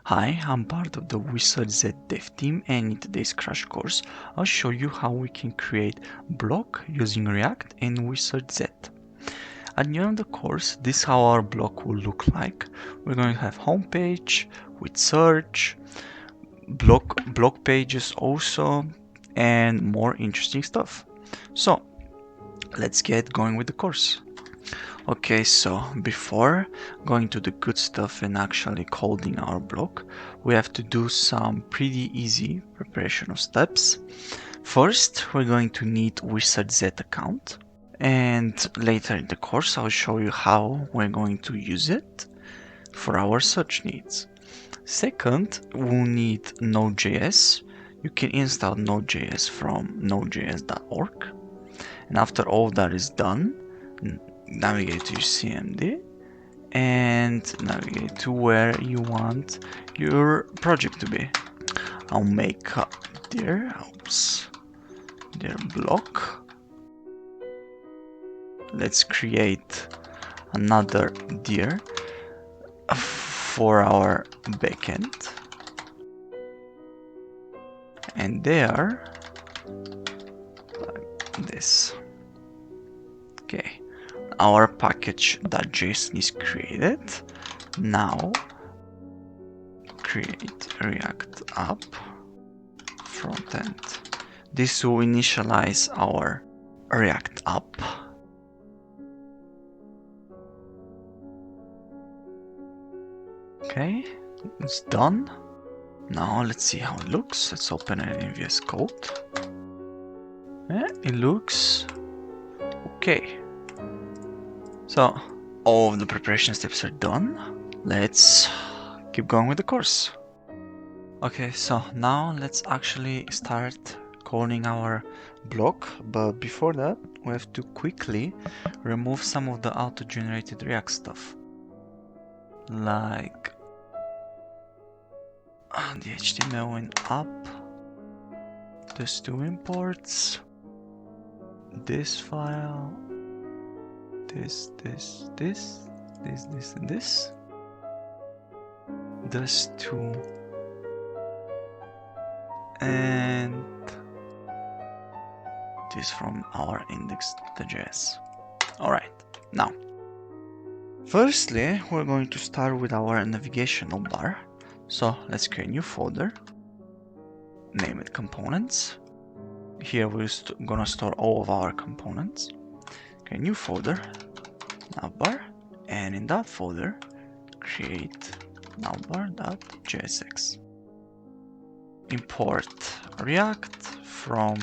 Hi, I'm part of the WeSearchZ dev team, and in today's crash course I'll show you how we can create block using React and WeSearchZ. At the end of the course, this is how our block will look like. We're going to have homepage with search, block pages also, and more interesting stuff. So let's get going with the course. Okay, so before going to the good stuff and actually coding our block, we have to do some pretty easy preparation of steps. First, we're going to need WeSearchZ account, and later in the course I'll show you how we're going to use it for our search needs. Second, we'll need NodeJS. You can install NodeJS from nodejs.org, and after all that is done, navigate to your CMD and navigate to where you want your project to be. I'll make their block. Let's create another dir for our backend, and there like this. Okay, our package.json is created. Now create React app frontend. This will initialize our React app. Okay, it's done. Now let's see how it looks. Let's open it in VS Code. Yeah, it looks okay. So all of the preparation steps are done. Let's keep going with the course. Okay, so now let's actually start coding our block, but before that we have to quickly remove some of the auto-generated React stuff, like the HTML in app, these two imports, this file, this, and this, those two, and this from our index.js. Alright, now firstly we're going to start with our navigational bar. So let's create a new folder, name it components. Here we're gonna store all of our components. Create a new folder, navbar, and in that folder create navbar.jsx. Import React from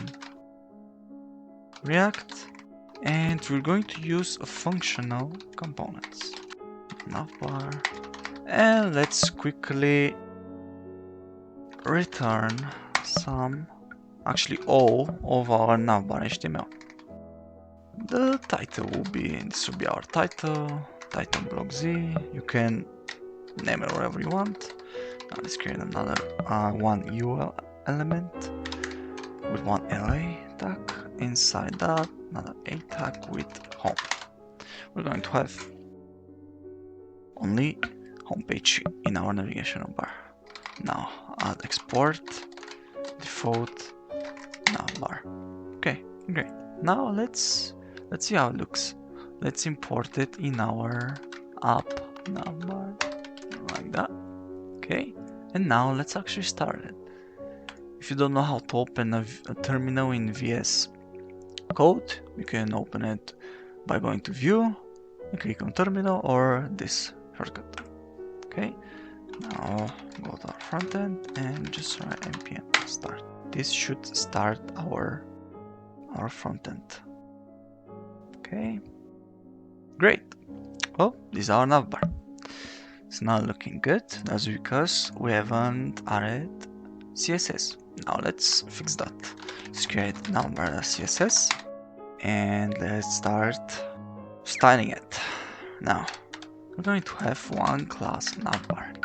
React, and we're going to use a functional components, navbar, and let's quickly return some, actually all of our navbar HTML. The title will be, this will be our title block Z. You can name it whatever you want. Now let's create another one UL element with one LA tag. Inside that, another A tag with home. We're going to have only homepage in our navigational bar. Now add export default navbar. Okay, great. Now let's see how it looks. Let's import it in our app navbar like that. Okay, and now let's actually start it. If you don't know how to open a terminal in VS Code, you can open it by going to View and click on Terminal, or this shortcut. Okay, now go to our frontend and just write npm start. This should start our frontend. Okay, great. Well, this is our navbar. It's not looking good. That's because we haven't added CSS. Now let's fix that. Let's create navbar.css and let's start styling it. Now we're going to have one class navbar,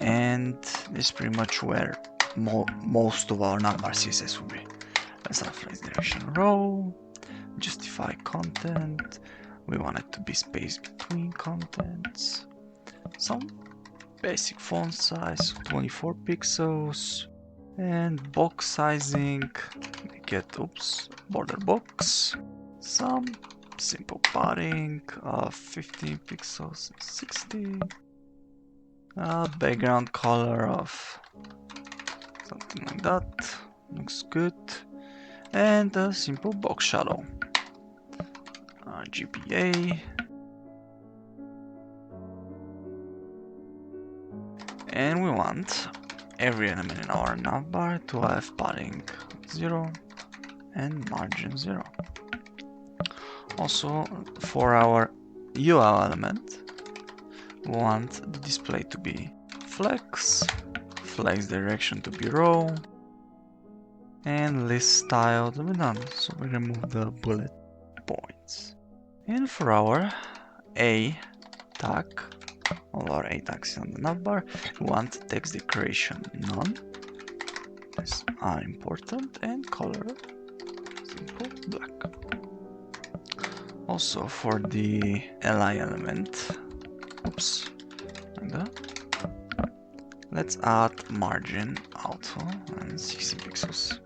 and this is pretty much where most of our navbar CSS will be. Let's have place direction row, justify content. We want it to be space between contents. Some basic font size 24 pixels, and box sizing, get border box, some simple padding of 15 pixels, 60, background color of something like that, looks good, and a simple box shadow, GPA, and we want every element in our navbar to have padding 0 and margin 0. Also, for our UL element, we want the display to be flex direction to be row, and list style to be none, so we remove the bullet points. And for our A tag, all our A tags on the navbar, we want text decoration none, these are important, and color simple black. Also for the li element, like that, let's add margin auto and 60 pixels.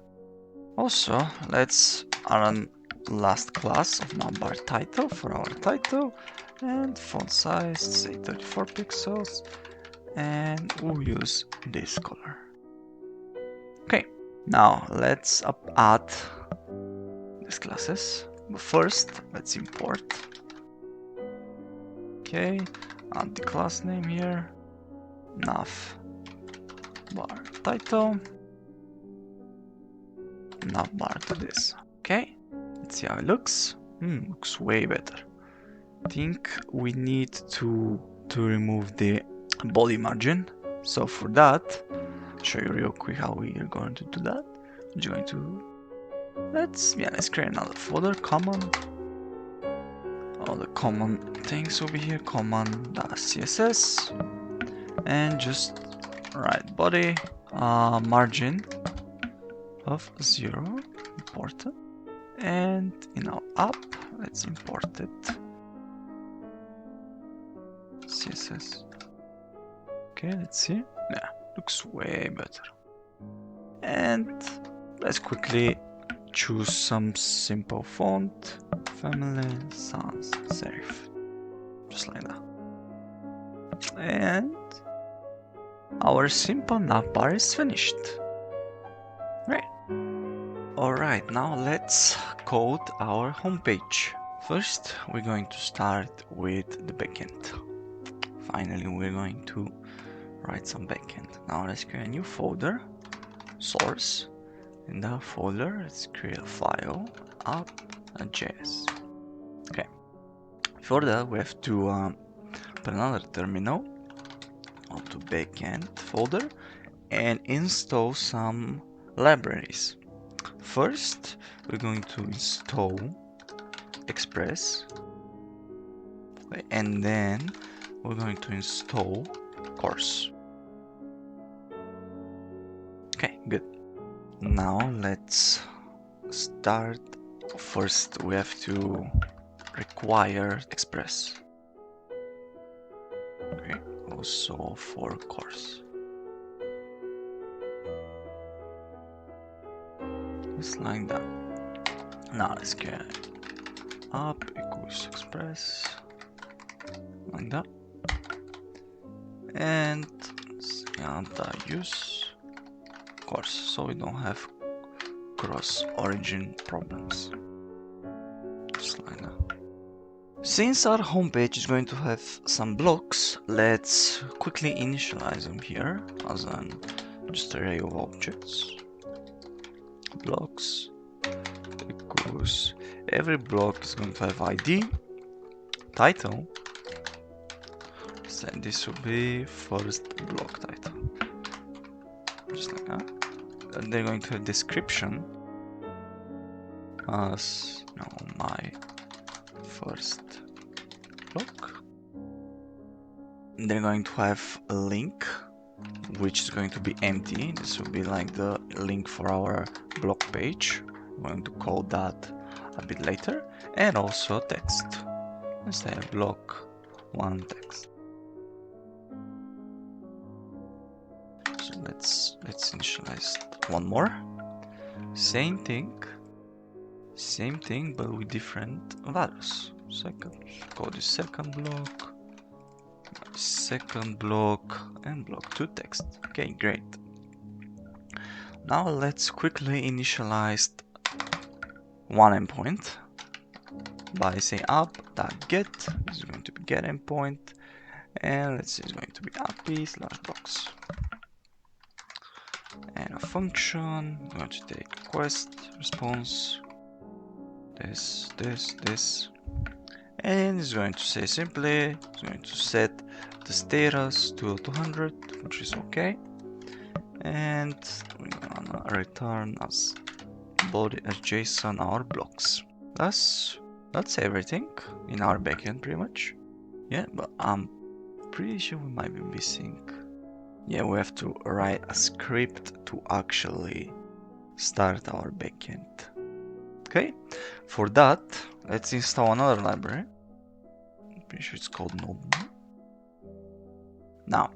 Also, let's add a last class of navbar title for our title, and font size, say 34 pixels, and we'll use this color. Okay, now let's add these classes. But first, let's import. Okay, add the class name here, navbar title, navbar to this. Okay, let's see how it looks. Looks way better. I think we need to remove the body margin. So for that, I'll show you real quick how we are going to do that. I'm going to let's create another folder, common. All the common things over here, common.css, and just write body margin of 0, important, and in our app let's import it CSS. Okay, let's see. Yeah, looks way better. And let's quickly choose some simple font, family, sans serif, just like that. And our simple navbar is finished. Great. Alright, now let's code our homepage. First, we're going to start with the backend. Finally, we're going to write some backend. Now let's create a new folder, source. In that folder, let's create a file, app.js. Okay. For that, we have to put another terminal onto backend folder and install some libraries. First, we're going to install Express, and then we're going to install course. Okay, good. Now let's start. First, we have to require Express. Okay, also for course. Just like that. Now let's get app equals Express, like that, and use course, so we don't have cross-origin problems. Just like that. Since our homepage is going to have some blocks, let's quickly initialize them here as an just array of objects. Blocks equals, every block is going to have ID, title, so this will be first block title, just like that. And they're going to have description as my first block. They're going to have a link which is going to be empty. This will be like the link for our blog page. We're going to call that a bit later. And also text. Let's say block 1 text. So let's initialize one more. Same thing, but with different values. Call this second block, and block 2 text. Okay, great. Now let's quickly initialize one endpoint by saying app.get. This is going to be get endpoint, and let's say it's going to be app/blocks. And a function, I'm going to take request, response, this, and it's going to say simply, it's going to set the status to 200, which is okay, and we're gonna return as body as JSON our blocks. That's everything in our backend pretty much. Yeah, but I'm pretty sure we might be missing. Yeah, we have to write a script to actually start our backend. Okay, for that, let's install another library. I'm pretty sure it's called NodeMon. Now,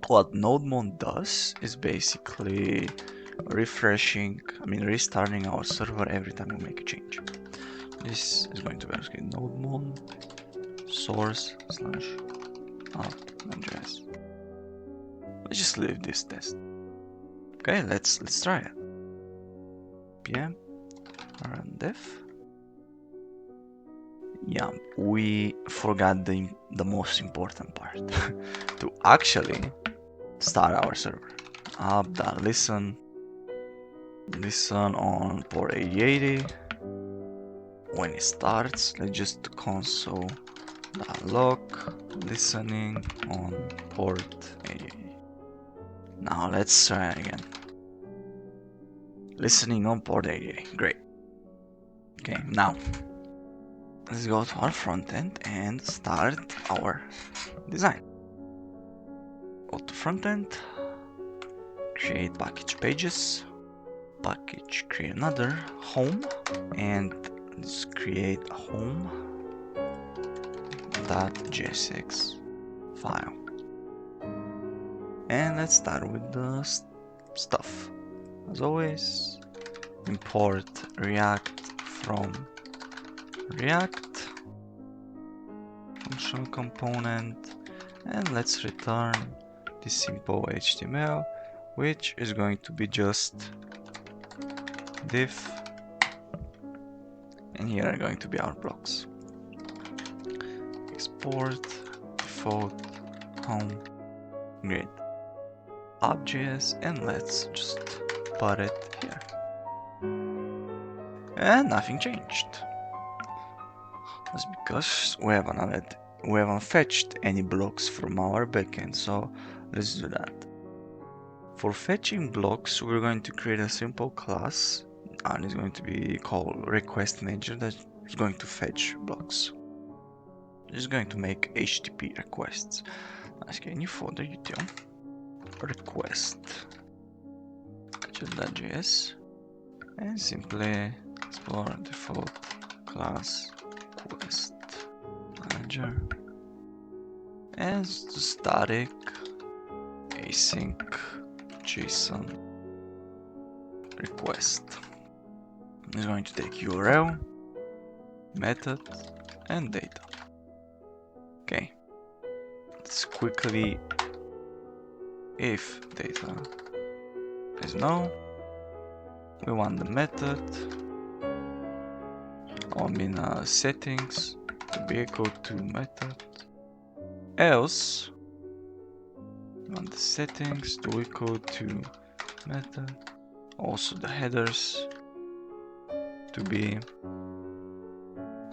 what NodeMon does is basically restarting our server every time we make a change. This is going to be asking NodeMon source/app.js. Let's just leave this test. Okay, let's try it. pm run def. Yeah, we forgot the most important part to actually start our server. App.listen on port 8080. When it starts, let's just console.log listening on port 8080. Now let's try it again. Listening on port 8080. Great. Okay, now let's go to our front end and start our design. Go to front end, create package pages, create another home, and let's create a home.jsx file. And let's start with the stuff. As always, import React from React functional component, and let's return this simple HTML, which is going to be just div, and here are going to be our blocks. Export default home, great, app.js, and let's just put it here. And nothing changed. That's because we haven't fetched any blocks from our backend, so let's do that. For fetching blocks, we're going to create a simple class, and it's going to be called request manager that is going to fetch blocks. It's going to make HTTP requests. Let's get a new folder, util request .js, and simply explore default class request manager and static async JSON request. It's going to take URL, method, and data. Okay, let's quickly, if data is null, we want the method, settings to be equal to method, else we want the settings to equal to method, also the headers to be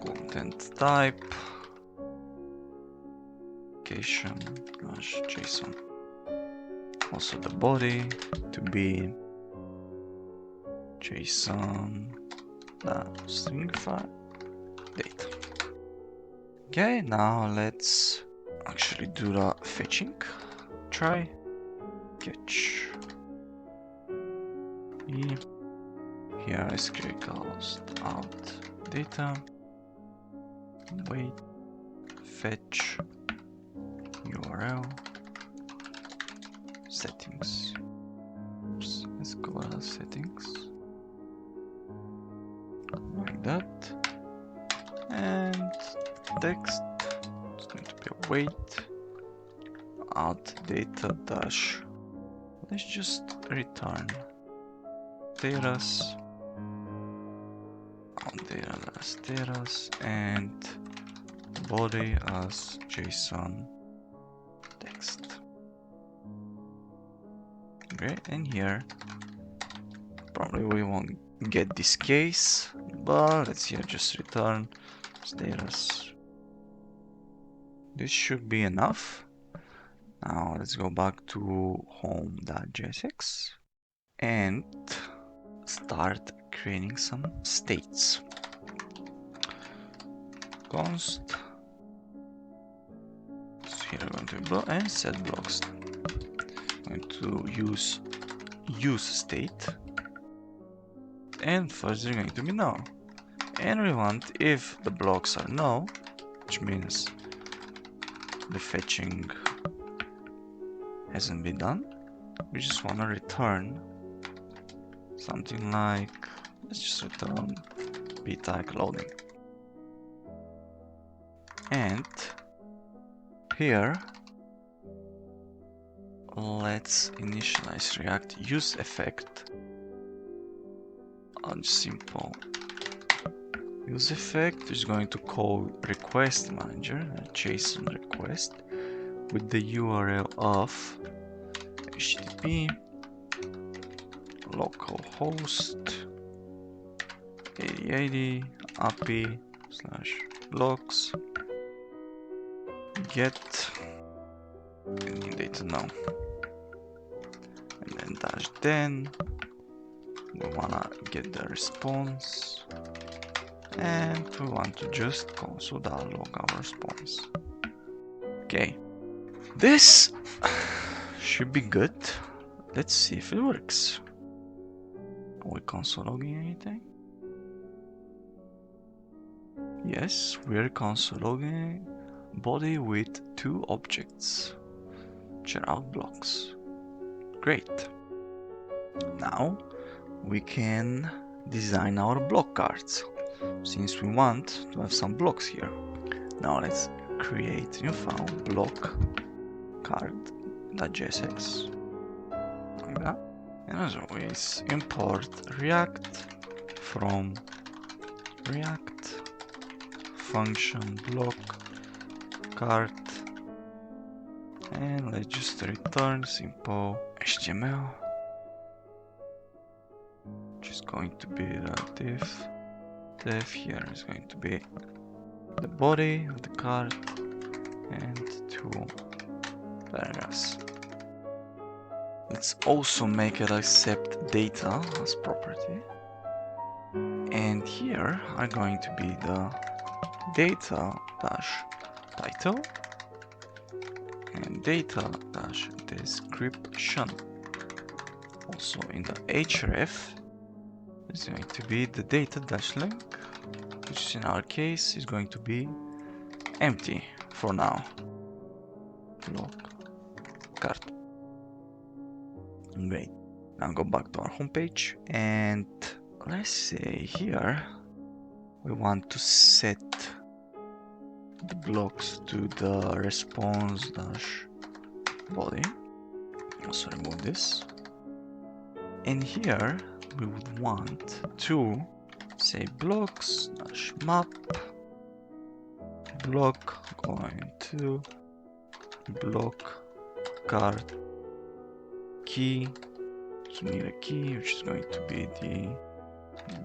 content type application/JSON, also the body to be JSON string file data. Okay, now let's actually do the fetching. Try catch. Here is calls out data. Wait, fetch URL settings. Oops, let's go to settings. Like that. And text, it's going to be a wait. Add data dash. Let's just return teras. Data as teras and body as JSON text. Great, and here probably we won't get this case, but let's here just return status. This should be enough. Now let's go back to home.jsx and start creating some states. Const. So here we're going to block and set blocks. I'm going to use state, and first they're going to be null. And we want if the blocks are null, which means the fetching hasn't been done, we just want to return something like, let's just return btag loading. And here let's initialize React use effect on simple use effect is going to call request manager, a JSON request with the URL of http localhost 8080 api /blocks get any data now, and then dash then we wanna get the response, and we want to just console.log our response. Okay, this should be good. Let's see if it works. Are we console logging anything? Yes, we're console logging body with 2 objects, which are out blocks. Great. Now we can design our block cards, since we want to have some blocks here. Now let's create a new file, block card.jsx, like that. And as always, import React from React function block card, and let's just return simple HTML, which is going to be the div here is going to be the body of the card and 2 paragraphs. Let's also make it accept data as property, and here are going to be the data dash title and data dash description. Also in the href is going to be the data dash link, which in our case is going to be empty for now. Block card. Great. Now go back to our homepage, and let's say here we want to set the blocks to the response dash body. Also remove this, and here we would want to say blocks dash map block going to block card key, so we need a key which is going to be the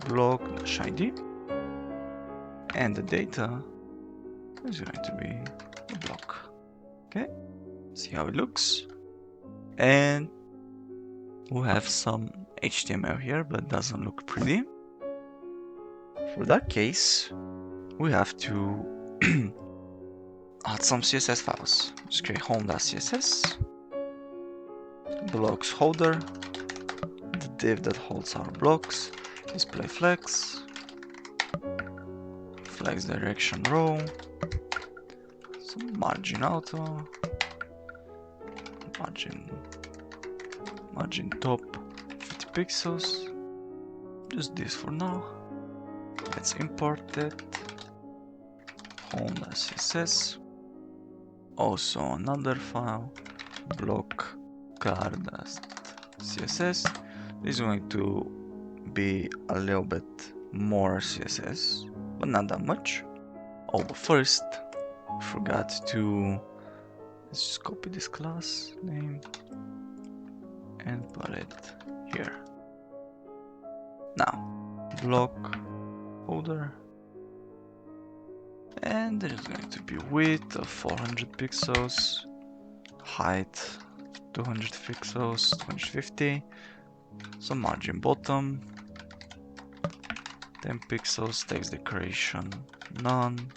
block dash ID, and the data is going to be the block. Okay, see how it looks, and we'll have some HTML here, but it doesn't look pretty. For that case, we have to add some CSS files. Just create home.css, blocks holder, the div that holds our blocks, display flex, flex direction row, some margin auto, margin margin top 50 pixels. Just this for now. Let's import it. Home.css. Also another file, block car.css. This is going to be a little bit more CSS, but not that much. Oh, but first, I forgot to, let's just copy this class name and put it here. Now, block holder, and there is going to be width of 400 pixels, height 200 pixels, 250, some margin bottom, 10 pixels, text decoration none,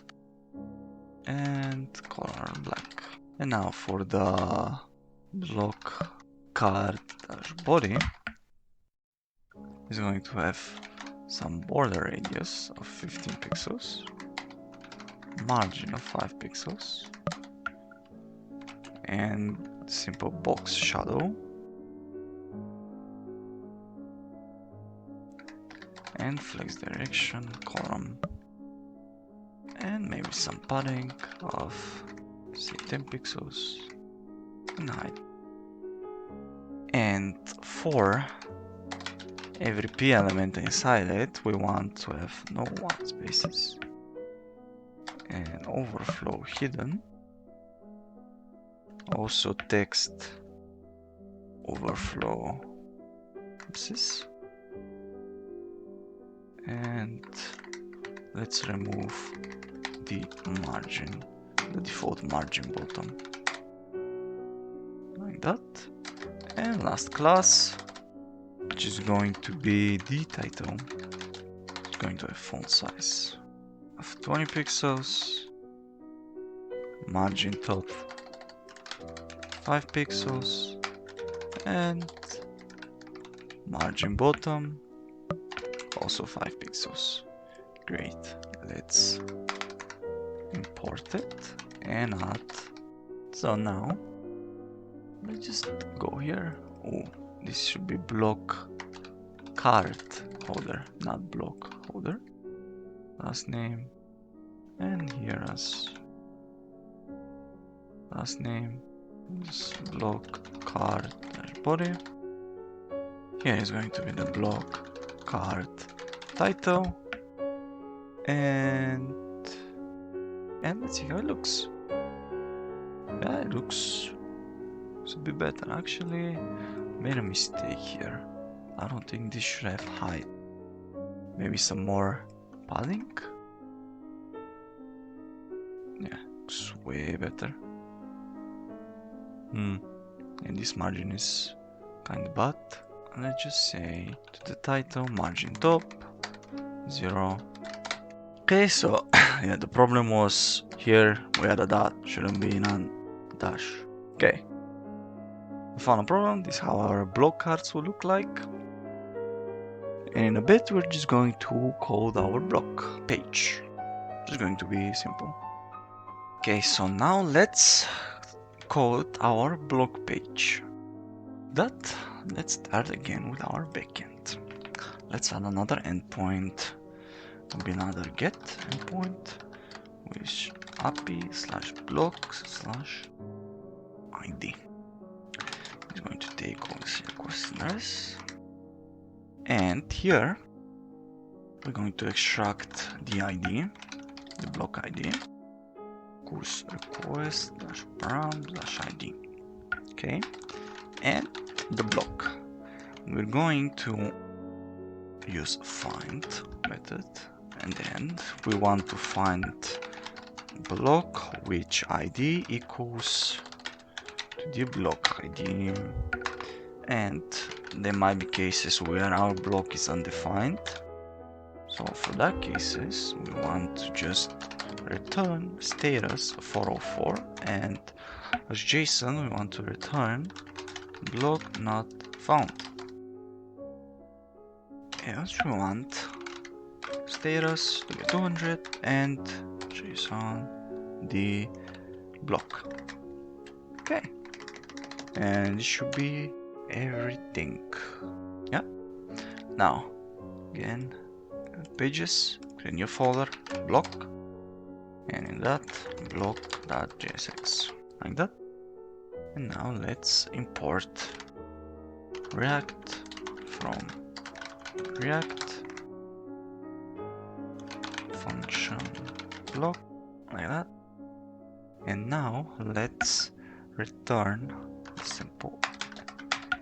and color black. And now for the block card body, is going to have some border radius of 15 pixels, margin of 5 pixels, and simple box shadow, and flex direction column, and maybe some padding of say 10 pixels in height. And for every p element inside it, we want to have no white spaces and overflow hidden. Also text overflow ellipsis. And let's remove the margin, the default margin bottom, like that. And last class, which is going to be the title, it's going to have font size of 20 pixels, margin top 5 pixels, and margin bottom also 5 pixels. Great. Let's import it and add. So now let's just go here. Oh, this should be block card holder, not block holder. Last name, and here as last name, just block card body. Here is going to be the block card title, and let's see how it looks. Yeah, it looks a bit better. Actually, made a mistake here. I don't think this should have height. Maybe some more padding. Yeah, looks way better. And this margin is kind of bad. Let's just say to the title margin top 0. Okay, so yeah, the problem was here we had a dot, shouldn't be none dash. Okay, we found a problem. This is how our block cards will look like. And in a bit we're just going to code our block page. It's going to be simple. Okay, so now let's code our block page. Let's start again with our backend. Let's add another endpoint. It'll be another get endpoint with API/blocks/ID. It's going to take all the questionnaires, and here we're going to extract the ID, the block ID, course request-param/ID. Okay, and the block. We're going to use find method, and then we want to find block which ID equals to the block ID, and there might be cases where our block is undefined. So for that cases we want to just return status 404, and as JSON we want to return block not found. Else we want status to be 200 and JSON the block. Okay, and it should be everything. Yeah. Now, again, pages, create a new folder, block, and in that, block.jsx, like that. And now let's import React from React function block, like that. And now let's return simple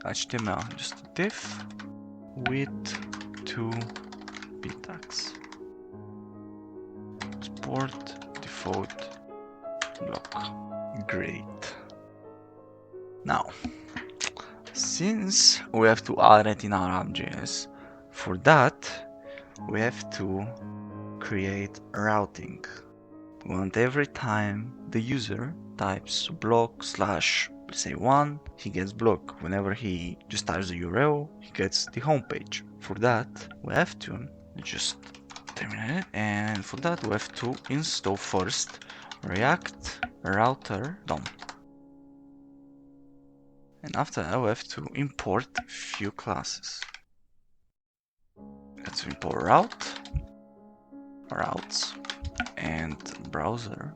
HTML, just a div with 2 p tags. Export default block. Great. Now, since we have to add it in our app.js, for that we have to create routing. We want every time the user types block slash say 1, he gets block. Whenever he just types the URL, he gets the home page. For that, we have to just terminate it, and for that we have to install first React router DOM. And after that we have to import few classes. Let's import routes, and browser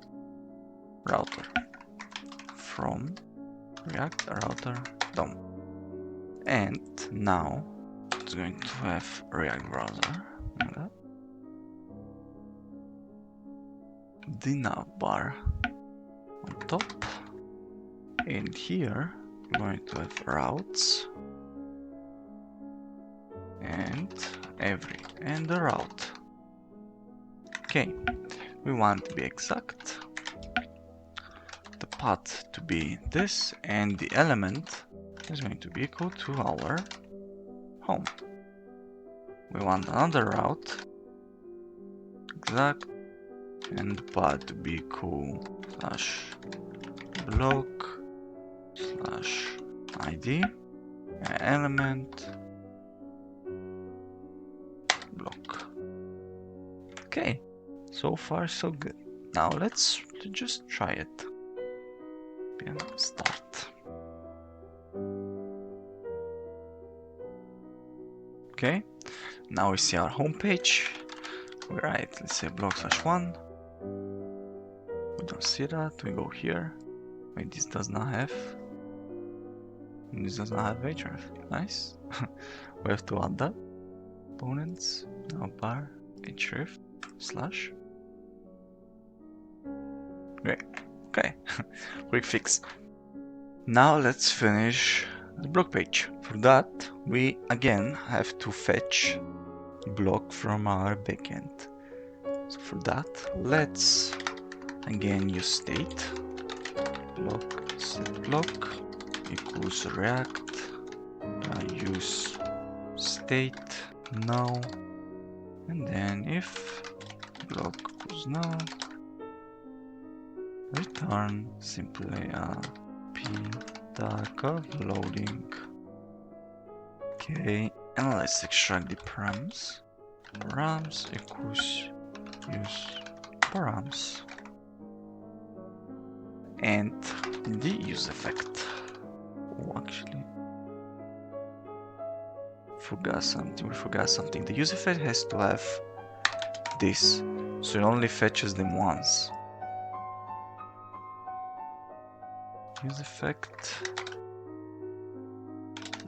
router from React router DOM. And now it's going to have React browser, like that. The navbar on top, and here we're going to have routes and the route. Okay, we want to be exact, the path to be this, and the element is going to be equal to our home. We want another route, exact, and the path to be equal /block /id, element block. Okay, so far so good. Now let's just try it. And start. Okay, now we see our home page. We write, let's say block /1. We don't see that. We go here. Wait, this does not have href. Nice. We have to add that. Components, navbar, href / Great. Okay, quick fix. Now let's finish the block page. For that, we again have to fetch block from our backend. So for that, let's again use state block set block equals react use state now, and then if block equals null, return simply a p tag of loading. Okay, and let's extract the params. Params equals use params, and the use effect. Oh, actually, we forgot something. The use effect has to have this, so it only fetches them once. Use effect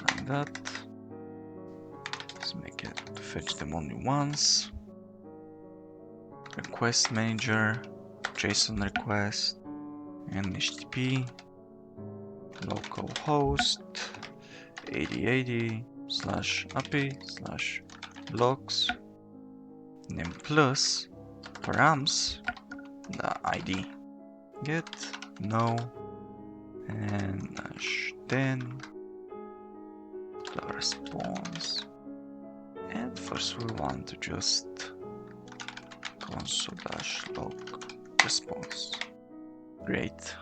like that. Let's make it fetch them only once. Request manager, JSON request, and HTTP localhost 8080/API/blocks, and then plus params the ID get no and -10 the response. And first we want to just console-log response. Great.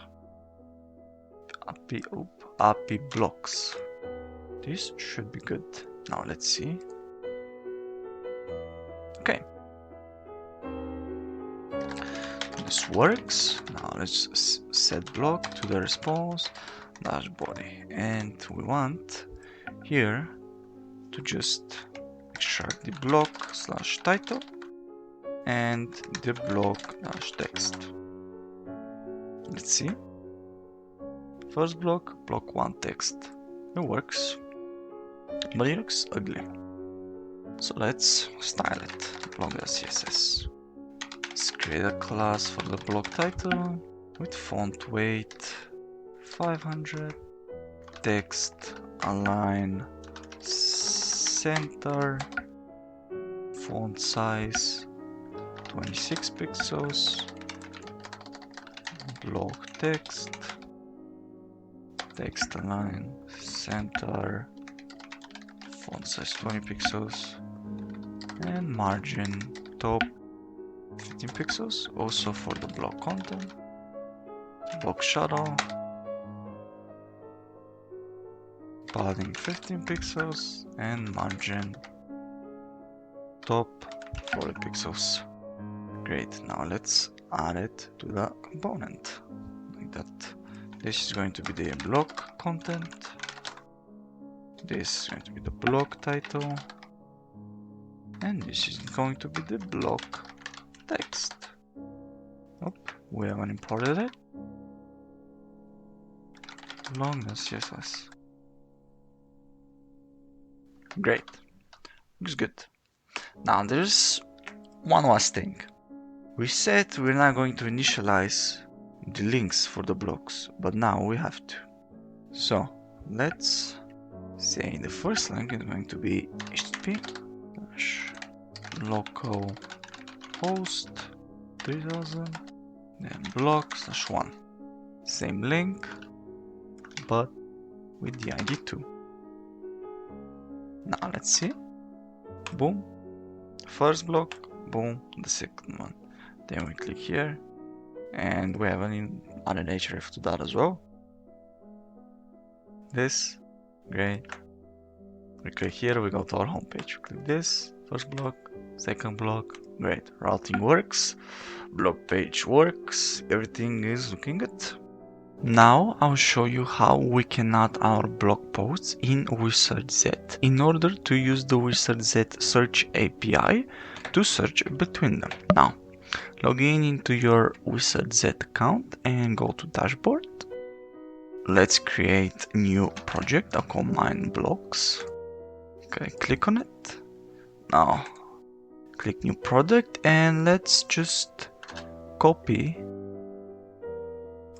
API blocks. This should be good. Now let's see. Okay. This works. Now let's set block to the response _body, and we want here to just extract the block slash title and the block dash text. Let's see. First block, block 1 text. It works, but it looks ugly. So let's style it. Block.css. Let's create a class for the block title with font weight 500, text align center, font size 26 pixels, block text, text align center, font size 20 pixels, and margin top 15 pixels, also for the block content, block shadow, padding 15 pixels, and margin top 40 pixels. Great, now let's add it to the component, like that. This is going to be the block content, this is going to be the block title, and this is going to be the block text. Oh, we haven't imported it. Long.css. Great, looks good. Now there's one last thing. We said we're not going to initialize the links for the blocks, but now we have to. So let's say the first link is going to be http localhost 3000, then block/1. Same link, but with the ID 2. Now let's see. Boom. First block, boom, the second one. Then we click here, and we have an added href to that as well. This, great. We click here, we go to our home page. Click this, first block, second block, great. Routing works, blog page works, everything is looking good. Now I'll show you how we can add our blog posts in WeSearchZ in order to use the WeSearchZ search API to search between them. Now, log in into your WeSearchZ account and go to dashboard. Let's create a new project. I'll call mine blogs. Okay, click on it. Now, click new product and let's just copy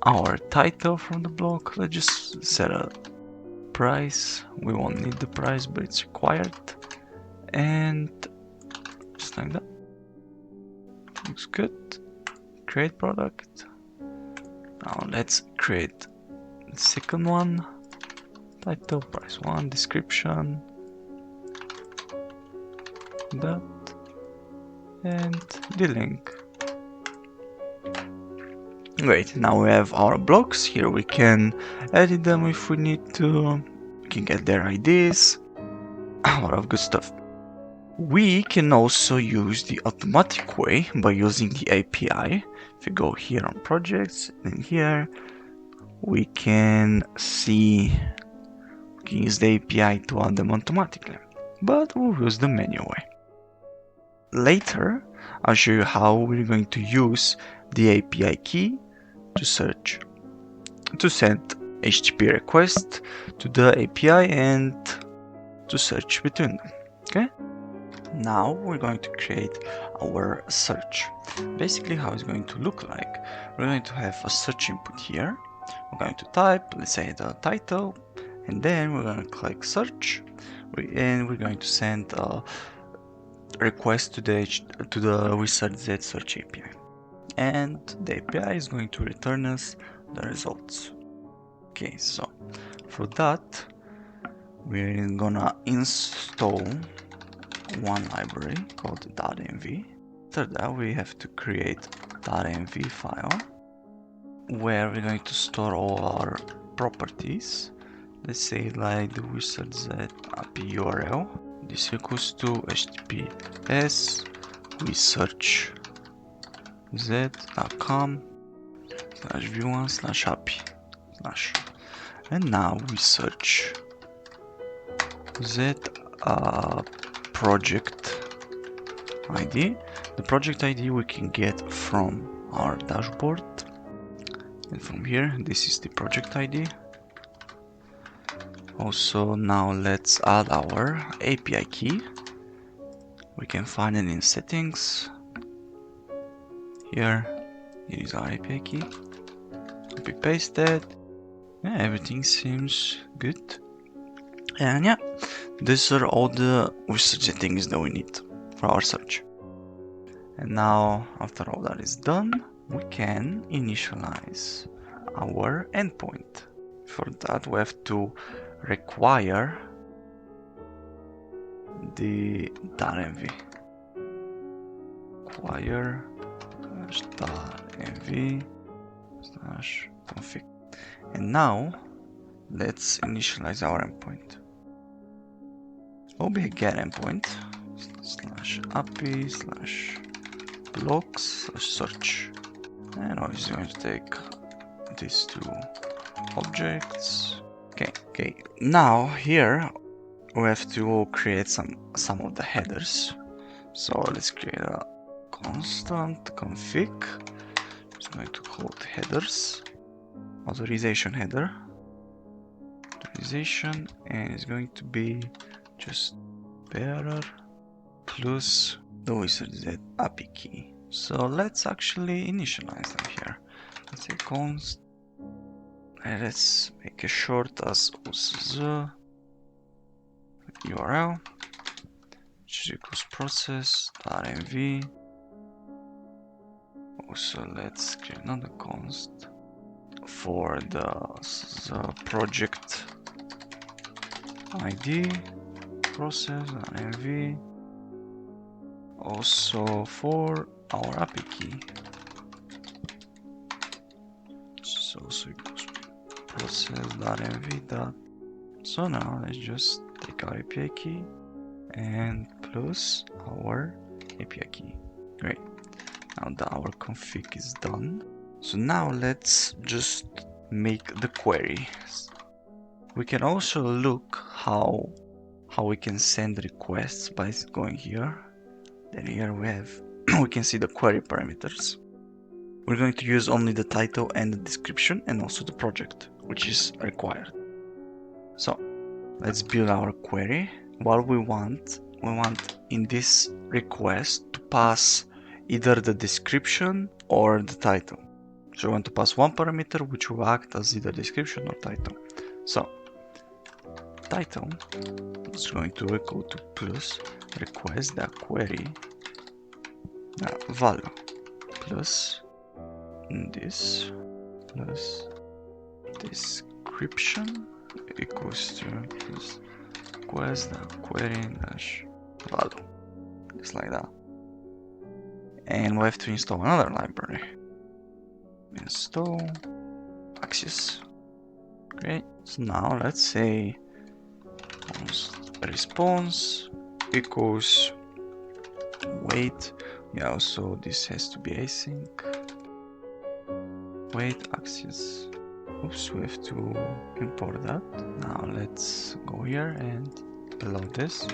our title from the blog. Let's just set a price. We won't need the price, but it's required. And just like that. Looks good. Create product. Now let's create the second one. Title, price 1, description. That. And the link. Great, now we have our blocks. Here we can edit them if we need to. We can get their IDs. A lot of good stuff. We can also use the automatic way by using the API. If you go here on projects and here, we can see, we can use the API to add them automatically, but we'll use the manual way. Later, I'll show you how we're going to use the API key to search, to send HTTP request to the API and to search between them. Okay. Now we're going to create our search. Basically how it's going to look like, we're going to have a search input here. We're going to type, let's say the title, and then we're going to click search, and we're going to send a request to the WeSearchZ search API. And the API is going to return us the results. Okay, so for that, we're gonna install one library called .env. After that, we have to create .env file where we're going to store all our properties. Let's say like the WeSearchZ API URL. This equals to https WeSearchZ.com/v1/API/ and now we search Z project ID. The project ID we can get from our dashboard, and from here this is the project ID. Also, now let's add our API key. We can find it in settings. Here is our API key. Copy paste it. Yeah, everything seems good. And yeah, these are all the research settings that we need for our search. And now, after all that is done, we can initialize our endpoint. For that, we have to require the .env. Require .env /config. And now, let's initialize our endpoint. Will be a get endpoint /api /blocks/search, and obviously going to take these two objects. Okay. Now here we have to create some of the headers. So let's create a constant config. It's going to call it headers, authorization header, authorization, and it's going to be just bearer plus the WeSearchZ API key. So let's actually initialize them here. Let's say const, and let's make it short as the URL, which equals process.env. Also, let's create another const for the project ID, process.env. Also for our API key, so also equals process.env. So now let's just take our API key and plus our API key. Great. Now that our config is done, so now let's just make the query. We can also look how we can send requests by going here. Then here we have we can see the query parameters. We're going to use only the title and the description and also the project, which is required. So let's build our query. What we want in this request to pass either the description or the title. So we want to pass one parameter which will act as either description or title. So title is going to equal to plus request the query value plus this plus description equals to plus request the query dash value, just like that. And we have to install another library. Install Axios. Great. So now let's say response equals wait. Yeah, also this has to be async. Wait Axios. Oops, we have to import that. Now let's go here and below this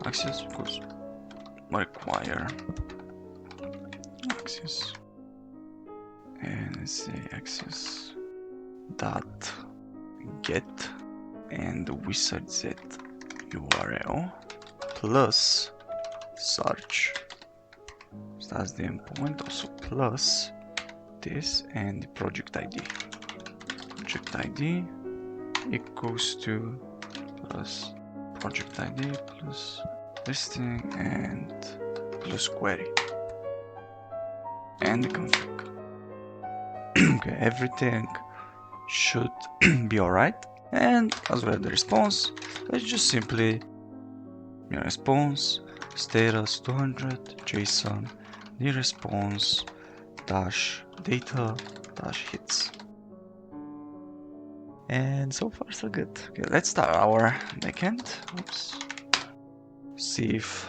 Axios equals require Axios, and let's say Axios dot get and the WeSearchZ URL plus search. So that's the endpoint. Also plus this and the project ID. Project ID equals to plus project ID plus listing and plus query and the config. Okay, everything should be alright. And as well as the response, let's just simply response status 200 JSON the response dash data dash hits. And so far so good. Okay, let's start our backend. Oops. See if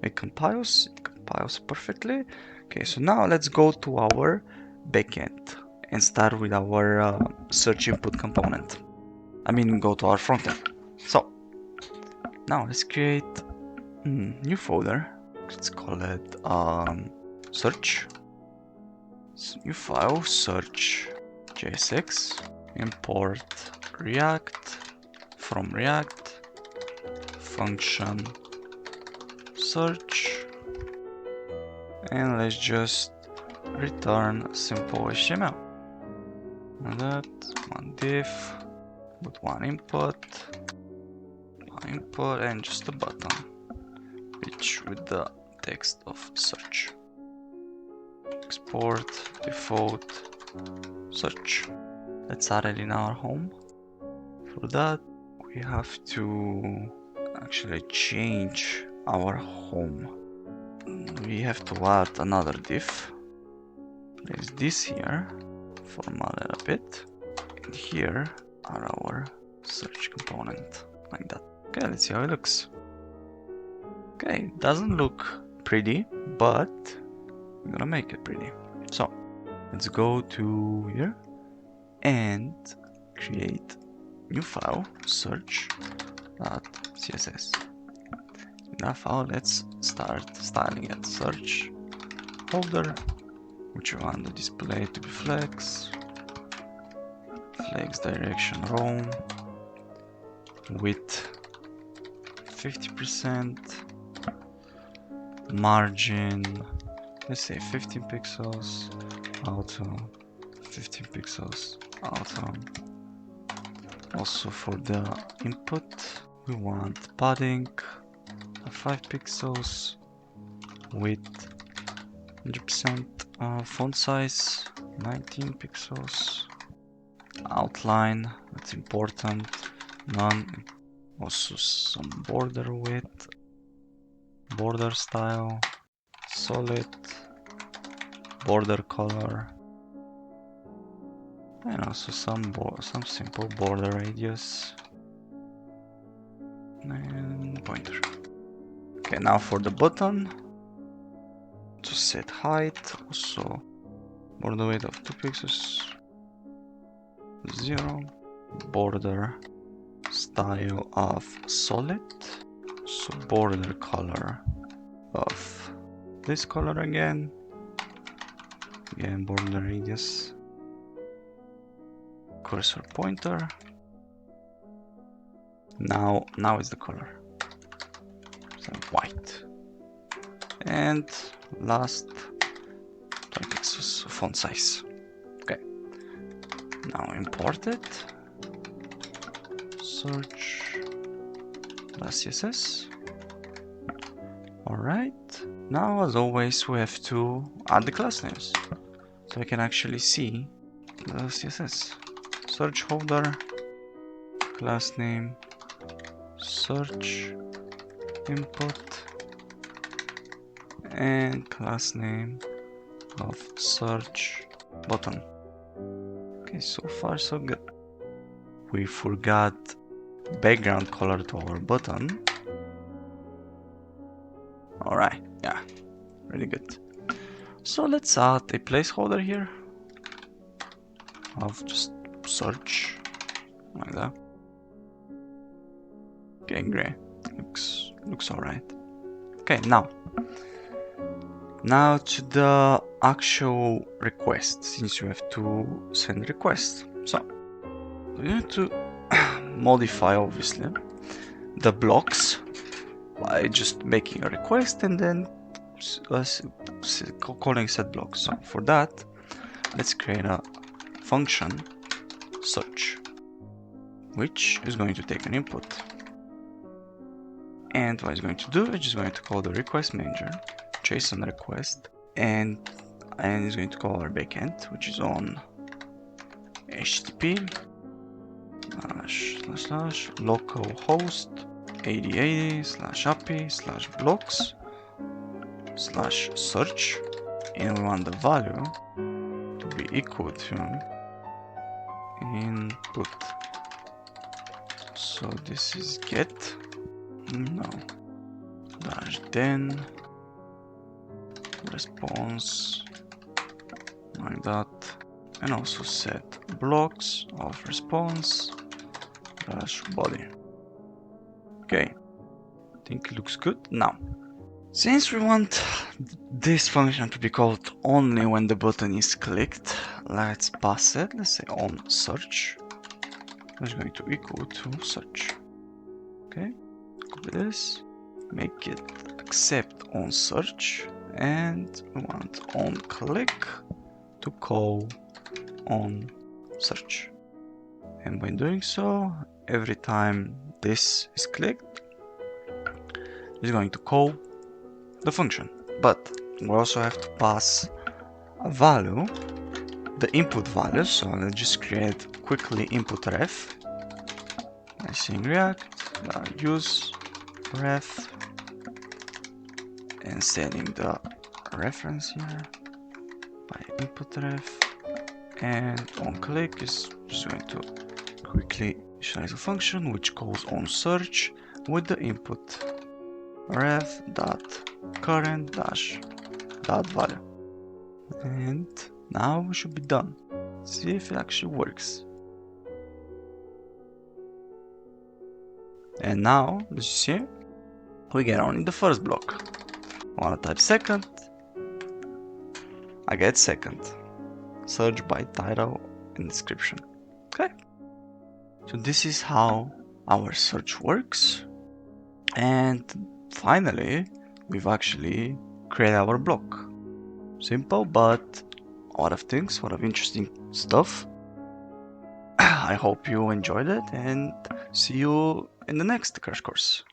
it compiles. It compiles perfectly. Okay, so now let's go to our backend and start with our search input component. I mean, go to our frontend. So Now let's create a new folder. Let's call it search. New file, search JSX, import React from React, function search, and let's just return simple HTML. And that one div with one input, and just a button, which with the text of search. Export default search. Let's add it in our home. For that, we have to actually change our home. We have to add another div. Place this here, format it a bit, and here are our search component, like that. Okay, let's see how it looks. Okay, it doesn't look pretty, but I'm gonna make it pretty. So let's go to here and create new file, search.css. In that file, let's start styling it. Search folder, which we want the display to be flex direction roam, width 50%, margin, let's say 15 pixels, auto 15 pixels, auto. Also for the input, we want padding 5 pixels, width 100%, font size 19 pixels, outline, that's important, none. Also some border width, border style, solid, border color, and also some simple border radius and pointer. Okay, now for the button, to set height, also border width of 2 pixels, 0, border style of solid, so border color of this color again, border radius, cursor pointer. Now is the color, so white, and last 20 pixels font size. Okay, now import it. Search.css. Alright, now as always we have to add the class names, so I can actually see the CSS. Search holder, class name, search, input, and class name of search button. Okay, so far so good. We forgot background color to our button. Alright, yeah, really good. So let's add a placeholder here of just search, like that. Okay, great. Looks alright. Okay, now to the actual request, since you have to send requests. So we need to modify obviously the blocks by just making a request and then calling set blocks. So for that, let's create a function search, which is going to take an input. And what it's going to do, it's just going to call the request manager, JSON request, and it's going to call our backend, which is on HTTP / localhost 8080/API/blocks/search, and we want the value to be equal to input. So this is get --then response, like that, and also set blocks of response --body. Okay, think it looks good. Now, since we want this function to be called only when the button is clicked, let's pass it. Let's say on search. That's going to equal to search. Okay, copy this, make it accept on search, and we want on click to call on search. And by doing so, every time this is clicked, it's going to call the function. But we also have to pass a value, the input value. So let's just create quickly input ref. I see in React, use ref, and setting the reference here by input ref, and on click is just going to quickly initialize a function which calls on search with the input ref dot current dash dot value. And now we should be done. See if it actually works. And now, as you see, we get only the first block. I wanna type second, I get second. Search by title and description. Okay. So this is how our search works. And finally, we've actually created our block. Simple, but a lot of things, a lot of interesting stuff. I hope you enjoyed it, and see you in the next crash course.